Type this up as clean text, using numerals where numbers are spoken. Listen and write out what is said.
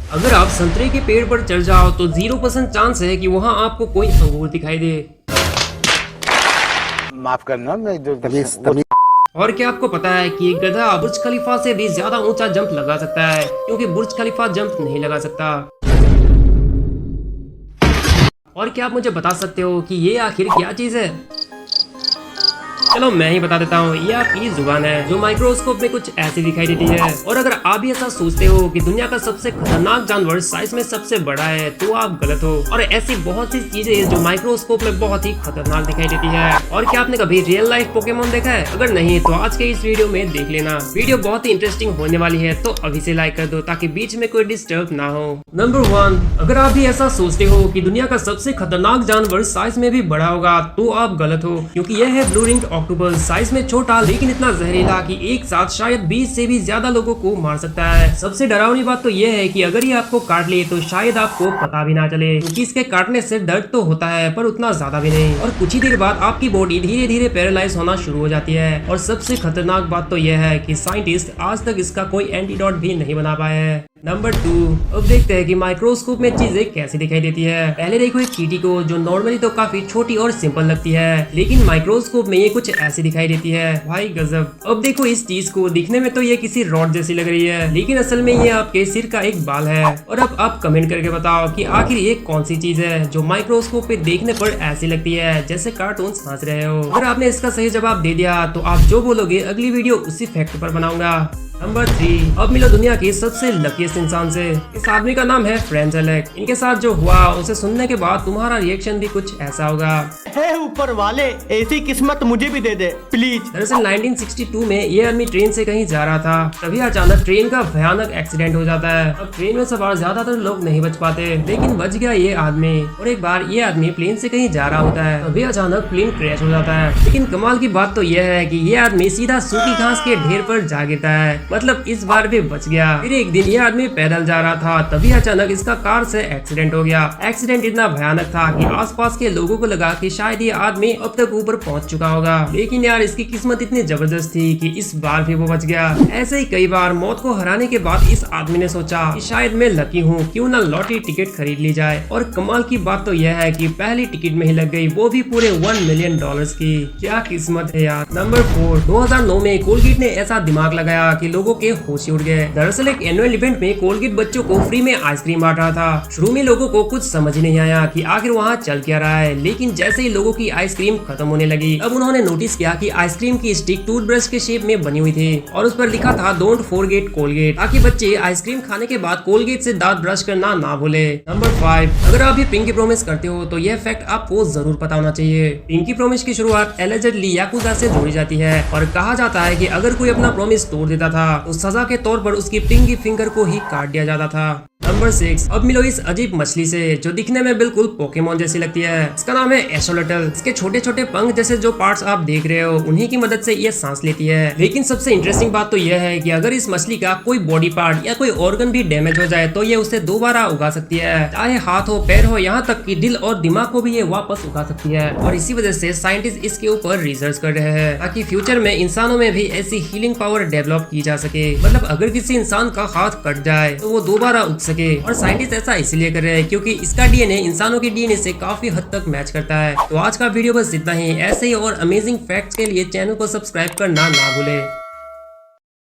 अगर आप संतरे के पेड़ पर चढ़ जाओ तो 0% चांस है कि वहाँ आपको कोई अंगूर दिखाई दे। माफ करना, मैं और क्या आपको पता है कि एक गधा बुर्ज खलीफा से भी ज्यादा ऊंचा जंप लगा सकता है, क्योंकि बुर्ज खलीफा जंप नहीं लगा सकता। और क्या आप मुझे बता सकते हो कि ये आखिर क्या चीज है? चलो मैं ही बता देता हूँ, ये आपकी जुबान है जो माइक्रोस्कोप में कुछ ऐसी दिखाई देती है। और अगर आप भी ऐसा सोचते हो कि दुनिया का सबसे खतरनाक जानवर साइज में सबसे बड़ा है तो आप गलत हो। और ऐसी बहुत सी चीजें जो माइक्रोस्कोप में बहुत ही खतरनाक दिखाई देती है। और क्या आपने कभी रियल लाइफ पोकेमोन देखा है? अगर नहीं तो आज के इस वीडियो में देख लेना। वीडियो बहुत ही इंटरेस्टिंग होने वाली है, तो अभी से लाइक कर दो ताकि बीच में कोई डिस्टर्ब ना हो। नंबर 1, अगर आप भी ऐसा सोचते हो कि दुनिया का सबसे खतरनाक जानवर साइज में भी बड़ा होगा तो आप गलत हो, क्योंकि यह है ब्लू रिंग्ड ऑक्टोपस। साइज में छोटा लेकिन इतना जहरीला कि एक साथ शायद 20 से भी ज्यादा लोगों को मार सकता है। सबसे डरावनी बात तो यह है कि अगर ये आपको काट ले तो शायद आपको पता भी ना चले, क्योंकि इसके काटने से दर्द तो होता है पर उतना ज्यादा भी नहीं। और कुछ ही देर बाद आपकी बॉडी धीरे धीरे पैरालाइज होना शुरू हो जाती है। और सबसे खतरनाक बात तो यह है कि साइंटिस्ट आज तक इसका कोई एंटीडोट भी नहीं बना पाए हैं। नंबर 2, अब देखते हैं कि माइक्रोस्कोप में चीजें कैसी दिखाई देती है। पहले देखो एक चींटी को, जो नॉर्मली तो काफी छोटी और सिंपल लगती है, लेकिन माइक्रोस्कोप में ये कुछ ऐसी दिखाई देती है। भाई गजब। अब देखो इस चीज को, दिखने में तो ये किसी रॉड जैसी लग रही है, लेकिन असल में ये आपके सिर का एक बाल है। और अब आप कमेंट करके बताओ कि आखिर ये कौन सी चीज है जो माइक्रोस्कोप पे देखने पर ऐसी लगती है जैसे कार्टून हंस रहे हो। अगर आपने इसका सही जवाब दे दिया तो आप जो बोलोगे अगली वीडियो उसी फैक्ट पर बनाऊंगा। नंबर 3, अब मिलो दुनिया के सबसे लकीस्ट इंसान से। इस आदमी का नाम है फ्रेंच एलेक। इनके साथ जो हुआ उसे सुनने के बाद तुम्हारा रिएक्शन भी कुछ ऐसा होगा। हे ऊपर वाले, ऐसी किस्मत मुझे भी दे दे प्लीज। दरअसल 1962 में ये आदमी ट्रेन से कहीं जा रहा था, तभी अचानक ट्रेन का भयानक एक्सीडेंट हो जाता है। अब ट्रेन में सवार ज्यादातर लोग नहीं बच पाते, लेकिन बच गया ये आदमी। और एक बार ये आदमी प्लेन से कहीं जा रहा होता है, तभी अचानक प्लेन क्रैश हो जाता है। लेकिन कमाल की बात तो यह है कि ये आदमी सीधा सूखी घास के ढेर पर जा गिरता है, मतलब इस बार भी बच गया। फिर एक दिन ये आदमी पैदल जा रहा था, तभी अचानक इसका कार से एक्सीडेंट हो गया। एक्सीडेंट इतना भयानक था कि आसपास के लोगों को लगा कि शायद ये आदमी अब तक ऊपर पहुंच चुका होगा, लेकिन यार इसकी किस्मत इतनी जबरदस्त थी कि इस बार भी वो बच गया। ऐसे ही कई बार मौत को हराने के बाद इस आदमी ने सोचा कि शायद मैं लकी हूँ, क्यों ना लॉटरी टिकट खरीद ली जाए। और कमाल की बात तो यह है कि पहली टिकट में ही लग गई, वो भी पूरे $1 मिलियन की। क्या किस्मत है यार। नंबर 4, 2009 में कोलगेट ने ऐसा दिमाग लगाया कि लोगों के होश उड़ गए। दरअसल एक एनुअल इवेंट में कोलगेट बच्चों को फ्री में आइसक्रीम बांट रहा था। शुरू में लोगों को कुछ समझ ही नहीं आया कि आखिर वहाँ चल क्या रहा है, लेकिन जैसे ही लोगों की आइसक्रीम खत्म होने लगी, अब उन्होंने नोटिस किया कि आइसक्रीम की स्टिक टूथब्रश के शेप में बनी हुई थी और उस पर लिखा था डोंट फॉरगेट कोलगेट, ताकि बच्चे आइसक्रीम खाने के बाद कोलगेट से दांत ब्रश करना ना भूले। नंबर 5, अगर आप भी पिंकी प्रॉमिस करते हो तो यह फैक्ट आपको जरूर पता होना चाहिए। पिंकी प्रॉमिस की शुरुआत एलिजेडली याकुजा से जोड़ी जाती है और कहा जाता है कि अगर कोई अपना प्रॉमिस तोड़ देता था तो सजा के तौर पर उसकी पिंकी फिंगर को ही काट दिया जाता था। नंबर 6, अब मिलो इस अजीब मछली से जो दिखने में बिल्कुल पोकेमोन जैसी लगती है। इसका नाम है एशोलोटल। इसके छोटे छोटे पंख जैसे जो पार्ट्स आप देख रहे हो, उन्हीं की मदद से ये सांस लेती है। लेकिन सबसे इंटरेस्टिंग बात तो यह है कि अगर इस मछली का कोई बॉडी पार्ट या कोई ऑर्गन भी डैमेज हो जाए तो ये उसे दोबारा उगा सकती है, चाहे हाथ हो, पैर हो, यहाँ तक कि दिल और दिमाग को भी ये वापस उगा सकती है। और इसी वजह से साइंटिस्ट इसके ऊपर रिसर्च कर रहे हैं ताकि फ्यूचर में इंसानों में भी ऐसी हीलिंग पावर डेवलप की जा सके। मतलब अगर किसी इंसान का हाथ कट जाए तो वो दोबारा उग सके। और साइंटिस्ट ऐसा इसलिए कर रहे हैं क्योंकि इसका डीएनए इंसानों के डीएनए से काफी हद तक मैच करता है। तो आज का वीडियो बस इतना ही। ऐसे ही और अमेजिंग फैक्ट्स के लिए चैनल को सब्सक्राइब करना ना भूले।